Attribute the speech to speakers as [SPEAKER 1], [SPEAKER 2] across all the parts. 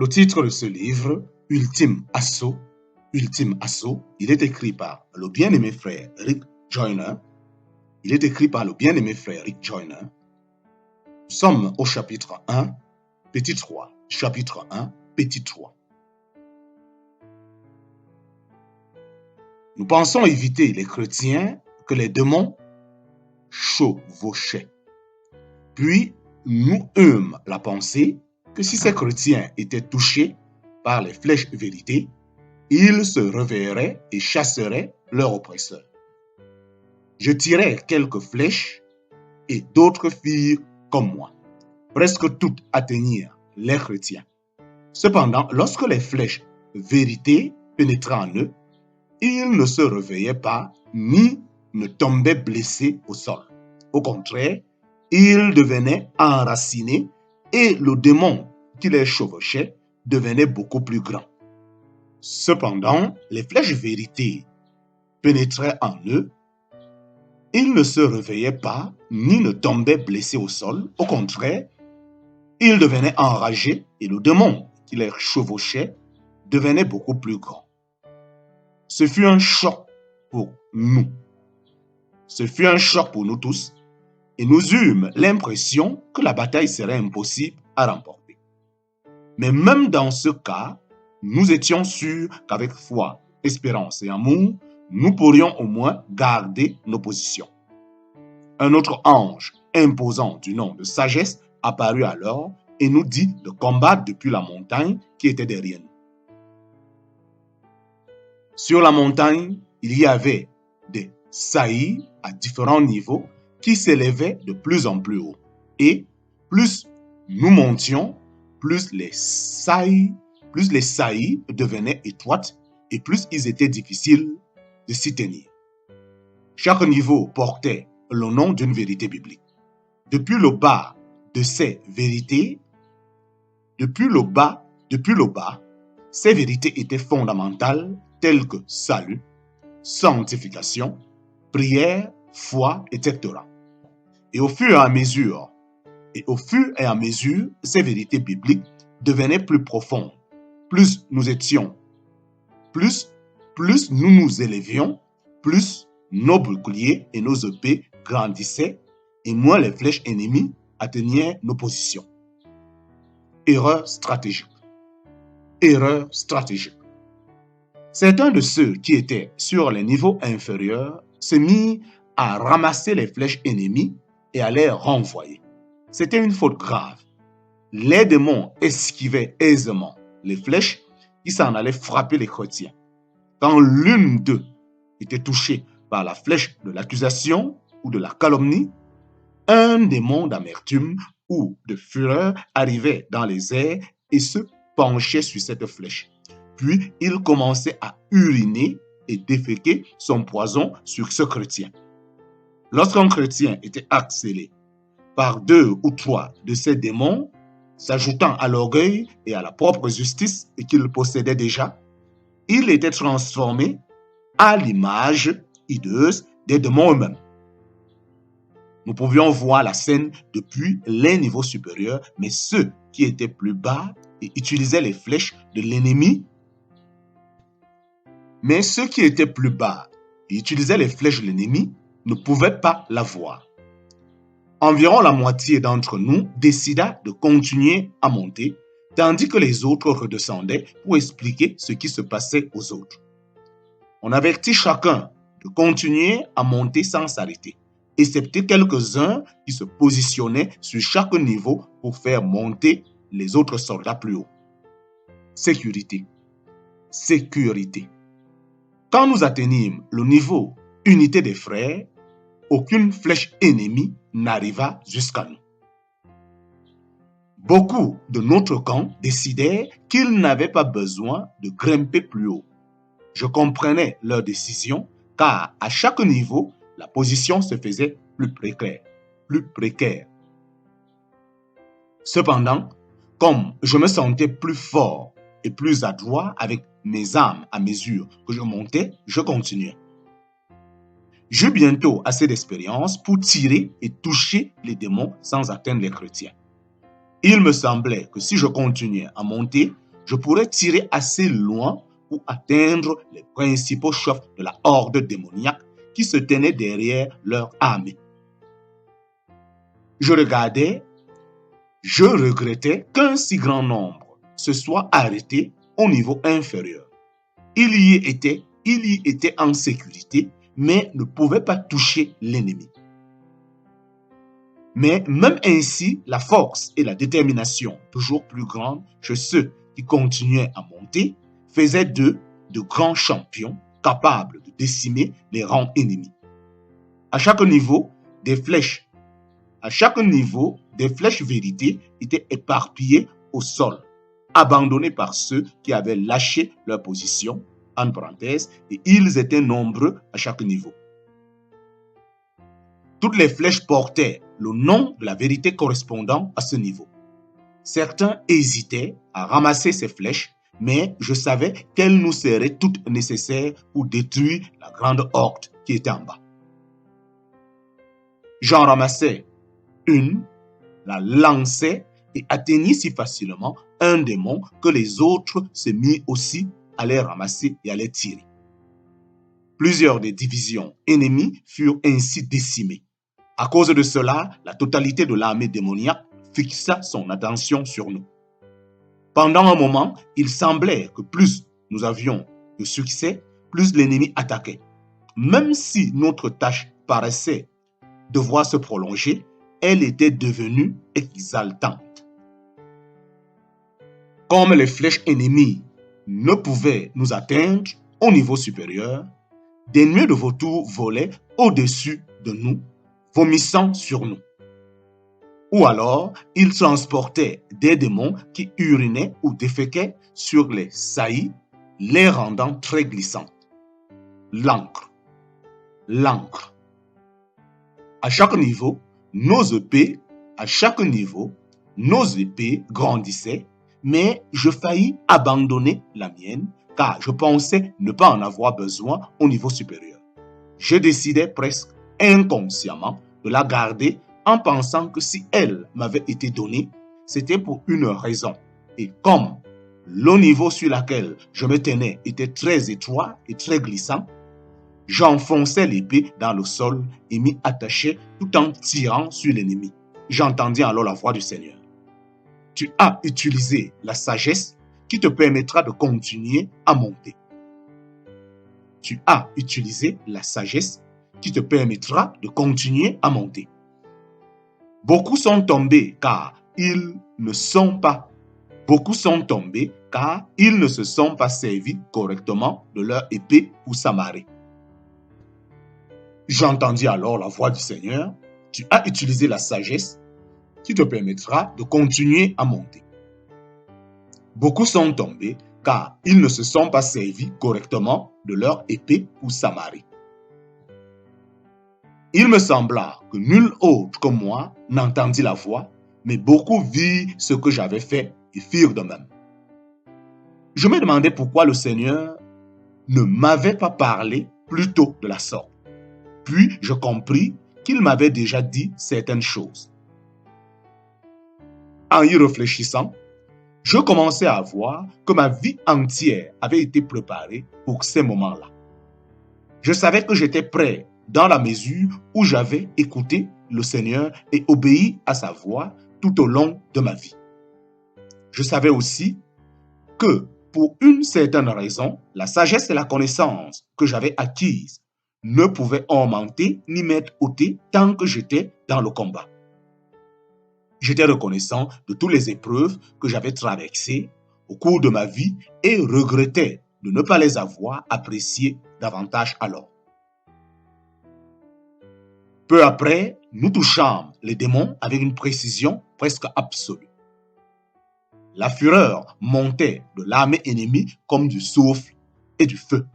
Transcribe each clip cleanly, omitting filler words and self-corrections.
[SPEAKER 1] Le titre de ce livre, Ultime Assaut, il est écrit par le bien-aimé frère Rick Joyner. Nous sommes au chapitre 1, petit 3. Chapitre 1, petit 3. Nous pensons éviter les chrétiens que les démons chevauchaient. Puis, nous eûmes la pensée que si ces chrétiens étaient touchés par les flèches vérité, ils se réveilleraient et chasseraient leurs oppresseurs. Je tirais quelques flèches et d'autres firent comme moi. Presque toutes atteignirent les chrétiens. Cependant, lorsque les flèches vérité pénétraient en eux, ils ne se réveillaient pas ni ne tombaient blessés au sol. Au contraire, ils devenaient enracinés et le démon qui les chevauchait devenait beaucoup plus grand. Cependant, les flèches vérité pénétraient en eux. Ils ne se réveillaient pas ni ne tombaient blessés au sol. Au contraire, ils devenaient enragés et le démon qui les chevauchait devenait beaucoup plus grand. Ce fut un choc pour nous. Ce fut un choc pour nous tous et nous eûmes l'impression que la bataille serait impossible à remporter. Mais même dans ce cas, nous étions sûrs qu'avec foi, espérance et amour, nous pourrions au moins garder nos positions. Un autre ange imposant du nom de sagesse apparut alors et nous dit de combattre depuis la montagne qui était derrière nous. Sur la montagne, il y avait des saillies à différents niveaux qui s'élevaient de plus en plus haut. Et plus nous montions, plus les saillies devenaient étroites et plus ils étaient difficiles de s'y tenir. Chaque niveau portait le nom d'une vérité biblique. Depuis le bas de ces vérités, ces vérités étaient fondamentales telles que salut, sanctification, prière, foi, etc. Et au fur et à mesure, ces vérités bibliques devenaient plus profondes. Plus nous nous élevions, plus nos boucliers et nos épées grandissaient et moins les flèches ennemies atteignaient nos positions. Erreur stratégique. Certains de ceux qui étaient sur les niveaux inférieurs se mirent à ramasser les flèches ennemies et à les renvoyer. C'était une faute grave. Les démons esquivaient aisément les flèches qui s'en allaient frapper les chrétiens. Quand l'une d'eux était touchée par la flèche de l'accusation ou de la calomnie, un démon d'amertume ou de fureur arrivait dans les airs et se penchait sur cette flèche. Puis il commençait à uriner et déféquer son poison sur ce chrétien. Lorsqu'un chrétien était harcelé par 2 ou 3 de ces démons, s'ajoutant à l'orgueil et à la propre justice qu'il possédait déjà, il était transformé à l'image hideuse des démons eux-mêmes. Nous pouvions voir la scène depuis les niveaux supérieurs, mais ceux qui étaient plus bas et utilisaient les flèches de l'ennemi, ne pouvaient pas la voir. Environ la moitié d'entre nous décida de continuer à monter, tandis que les autres redescendaient pour expliquer ce qui se passait aux autres. On avertit chacun de continuer à monter sans s'arrêter, excepté quelques-uns qui se positionnaient sur chaque niveau pour faire monter les autres soldats plus haut. Sécurité. Quand nous atteignîmes le niveau unité des frères, aucune flèche ennemie n'arriva jusqu'à nous. Beaucoup de notre camp décidèrent qu'ils n'avaient pas besoin de grimper plus haut. Je comprenais leur décision car à chaque niveau, la position se faisait plus précaire. Cependant, comme je me sentais plus fort et plus adroit avec mes armes à mesure que je montais, je continuais. J'eus bientôt assez d'expérience pour tirer et toucher les démons sans atteindre les chrétiens. Il me semblait que si je continuais à monter, je pourrais tirer assez loin pour atteindre les principaux chefs de la horde démoniaque qui se tenaient derrière leur armée. Je regrettais qu'un si grand nombre se soit arrêté au niveau inférieur. Il y était en sécurité, mais ne pouvait pas toucher l'ennemi. Mais même ainsi, la force et la détermination toujours plus grandes chez ceux qui continuaient à monter faisaient d'eux de grands champions capables de décimer les rangs ennemis. À chaque niveau, des flèches vérité étaient éparpillées au sol, abandonnées par ceux qui avaient lâché leur position, en parenthèse, et ils étaient nombreux à chaque niveau. Toutes les flèches portaient le nom de la vérité correspondant à ce niveau. Certains hésitaient à ramasser ces flèches, mais je savais qu'elles nous seraient toutes nécessaires pour détruire la grande horde qui était en bas. J'en ramassais une, la lançais et atteignis si facilement un démon que les autres se mirent aussi à les ramasser et à les tirer. Plusieurs des divisions ennemies furent ainsi décimées. À cause de cela, la totalité de l'armée démoniaque fixa son attention sur nous. Pendant un moment, il semblait que plus nous avions de succès, plus l'ennemi attaquait. Même si notre tâche paraissait devoir se prolonger, elle était devenue exaltante. Comme les flèches ennemies ne pouvaient nous atteindre au niveau supérieur, des nuées de vautours volaient au-dessus de nous, vomissant sur nous. Ou alors, ils transportaient des démons qui urinaient ou déféquaient sur les saillies, les rendant très glissantes. L'encre. À chaque niveau, nos épées grandissaient, mais je faillis abandonner la mienne car je pensais ne pas en avoir besoin au niveau supérieur. Je décidais presque inconsciemment de la garder en pensant que si elle m'avait été donnée, c'était pour une raison. Et comme le niveau sur lequel je me tenais était très étroit et très glissant, j'enfonçais l'épée dans le sol et m'y attachais tout en tirant sur l'ennemi. J'entendis alors la voix du Seigneur. Tu as utilisé la sagesse qui te permettra de continuer à monter. Tu as utilisé la sagesse qui te permettra de continuer à monter. Beaucoup sont tombés car ils ne se sont pas servis correctement de leur épée pour s'amarrer. J'entendis alors la voix du Seigneur. Tu as utilisé la sagesse qui te permettra de continuer à monter. Beaucoup sont tombés car ils ne se sont pas servis correctement de leur épée pour s'amarrer. Il me sembla que nul autre que moi n'entendit la voix, mais beaucoup virent ce que j'avais fait et firent de même. Je me demandais pourquoi le Seigneur ne m'avait pas parlé plus tôt de la sorte. Puis je compris qu'il m'avait déjà dit certaines choses. En y réfléchissant, je commençais à voir que ma vie entière avait été préparée pour ces moments-là. Je savais que j'étais prêt dans la mesure où j'avais écouté le Seigneur et obéi à sa voix tout au long de ma vie. Je savais aussi que, pour une certaine raison, la sagesse et la connaissance que j'avais acquises ne pouvaient augmenter ni m'être ôtées tant que j'étais dans le combat. J'étais reconnaissant de toutes les épreuves que j'avais traversées au cours de ma vie et regrettais de ne pas les avoir appréciées davantage alors. Peu après, nous touchâmes les démons avec une précision presque absolue. La fureur montait de l'armée ennemie comme du souffle et du feu.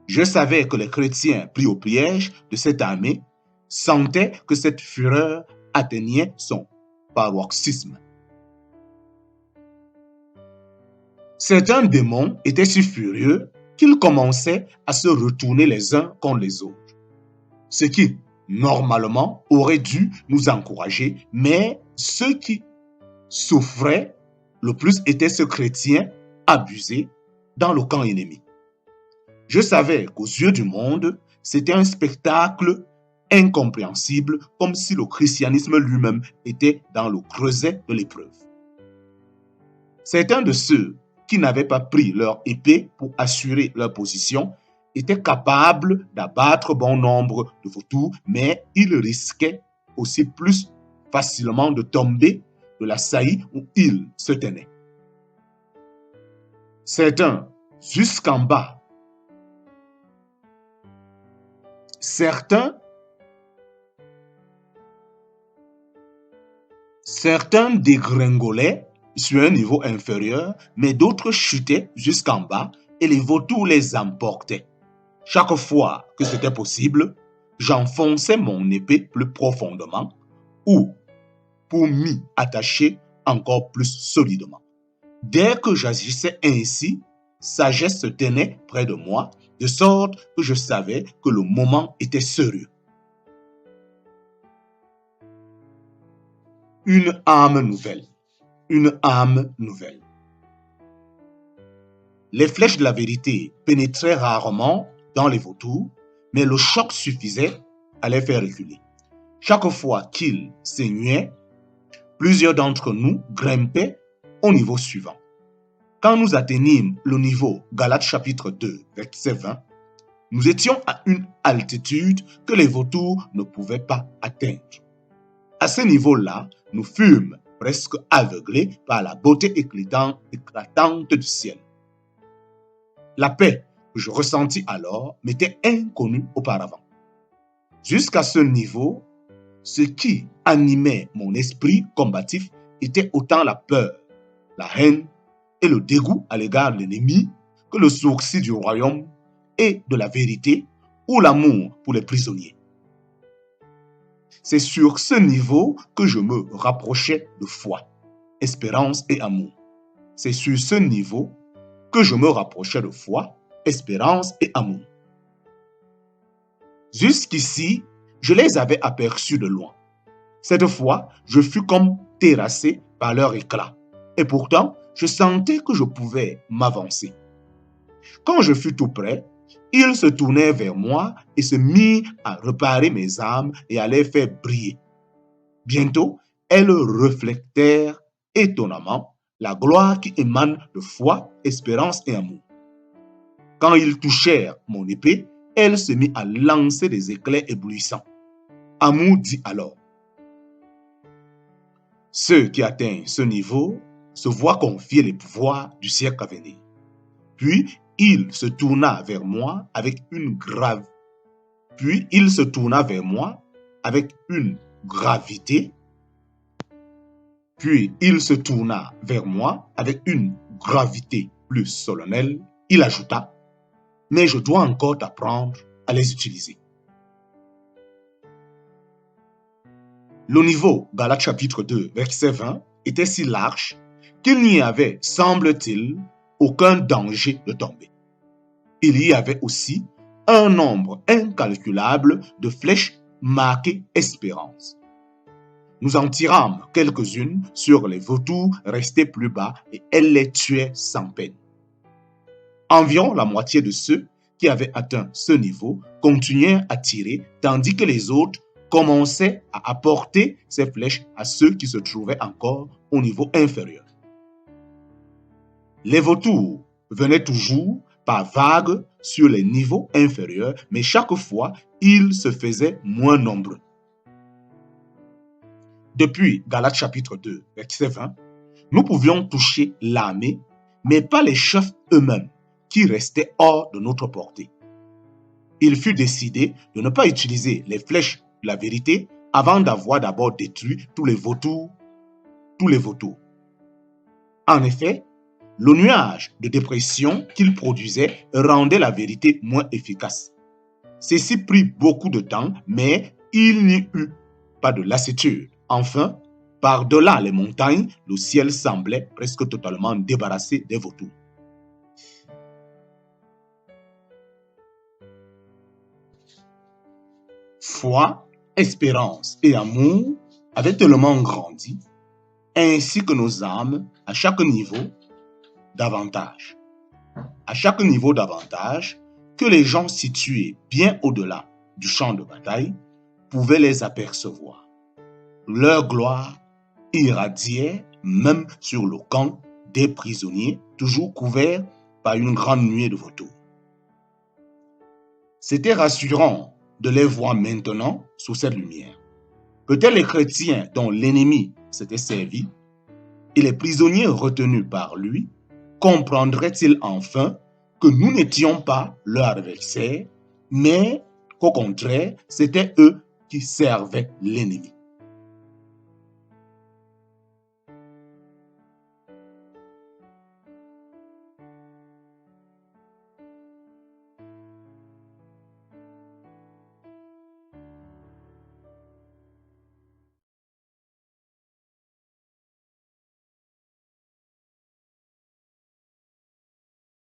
[SPEAKER 1] Je savais que les chrétiens pris au piège de cette armée sentaient que cette fureur atteignait son paroxysme. Certains démons étaient si furieux qu'ils commençaient à se retourner les uns contre les autres. Ce qui, normalement, aurait dû nous encourager, mais ceux qui souffraient le plus était ce chrétien abusé dans le camp ennemi. Je savais qu'aux yeux du monde, c'était un spectacle incompréhensible, comme si le christianisme lui-même était dans le creuset de l'épreuve. Certains de ceux qui n'avaient pas pris leur épée pour assurer leur position étaient capables d'abattre bon nombre de vautours, mais ils risquaient aussi plus facilement de tomber de la saillie où ils se tenaient. Certains, jusqu'en bas, certains dégringolaient sur un niveau inférieur, mais d'autres chutaient jusqu'en bas et les vautours les emportaient. Chaque fois que c'était possible, j'enfonçais mon épée plus profondément ou pour m'y attacher encore plus solidement. Dès que j'agissais ainsi, sagesse se tenait près de moi, de sorte que je savais que le moment était sérieux. Une âme nouvelle. Une âme nouvelle. Les flèches de la vérité pénétraient rarement dans les vautours, mais le choc suffisait à les faire reculer. Chaque fois qu'ils saignaient, plusieurs d'entre nous grimpaient au niveau suivant. Quand nous atteignîmes le niveau Galates chapitre 2, verset 20, nous étions à une altitude que les vautours ne pouvaient pas atteindre. À ce niveau-là, nous fûmes presque aveuglés par la beauté éclatante du ciel. La paix que je ressentis alors m'était inconnue auparavant. Jusqu'à ce niveau, ce qui animait mon esprit combatif était autant la peur, la haine et le dégoût à l'égard de l'ennemi que le souci du royaume et de la vérité ou l'amour pour les prisonniers. C'est sur ce niveau que je me rapprochais de foi, espérance et amour. C'est sur ce niveau que je me rapprochais de foi, espérance et amour. Jusqu'ici, je les avais aperçus de loin. Cette fois, je fus comme terrassé par leur éclat. Et pourtant, je sentais que je pouvais m'avancer. Quand je fus tout près, ils se tournèrent vers moi et se mirent à réparer mes armes et à les faire briller. Bientôt, elles reflétèrent étonnamment la gloire qui émane de foi, espérance et amour. Quand ils touchèrent mon épée, elle se mit à lancer des éclairs éblouissants. Amour dit alors: ceux qui atteignent ce niveau se voient confier les pouvoirs du siècle à venir. Puis il se tourna vers moi avec une gravité plus solennelle. Il ajouta: mais je dois encore t'apprendre à les utiliser. Le niveau, Galates chapitre 2, verset 20, était si large qu'il n'y avait, semble-t-il, aucun danger de tomber. Il y avait aussi un nombre incalculable de flèches marquées espérance. Nous en tirâmes quelques-unes sur les vautours restés plus bas et elles les tuaient sans peine. Environ la moitié de ceux qui avaient atteint ce niveau continuaient à tirer, tandis que les autres commençaient à apporter ces flèches à ceux qui se trouvaient encore au niveau inférieur. Les vautours venaient toujours par vagues sur les niveaux inférieurs, mais chaque fois, ils se faisaient moins nombreux. Depuis Galates chapitre 2, verset 20, nous pouvions toucher l'armée, mais pas les chefs eux-mêmes, qui restaient hors de notre portée. Il fut décidé de ne pas utiliser les flèches de la vérité avant d'avoir d'abord détruit tous les vautours. En effet, le nuage de dépression qu'il produisait rendait la vérité moins efficace. Ceci prit beaucoup de temps, mais il n'y eut pas de lassitude. Enfin, par-delà les montagnes, le ciel semblait presque totalement débarrassé des vautours. Foi, espérance et amour avaient tellement grandi ainsi que nos âmes à chaque niveau d'avantage. À chaque niveau d'avantage, que les gens situés bien au-delà du champ de bataille pouvaient les apercevoir. Leur gloire irradiait même sur le camp des prisonniers, toujours couverts par une grande nuée de vautours. C'était rassurant de les voir maintenant sous cette lumière. Peut-être les chrétiens dont l'ennemi s'était servi et les prisonniers retenus par lui comprendraient-ils enfin que nous n'étions pas leurs adversaires, mais qu'au contraire, c'était eux qui servaient l'ennemi.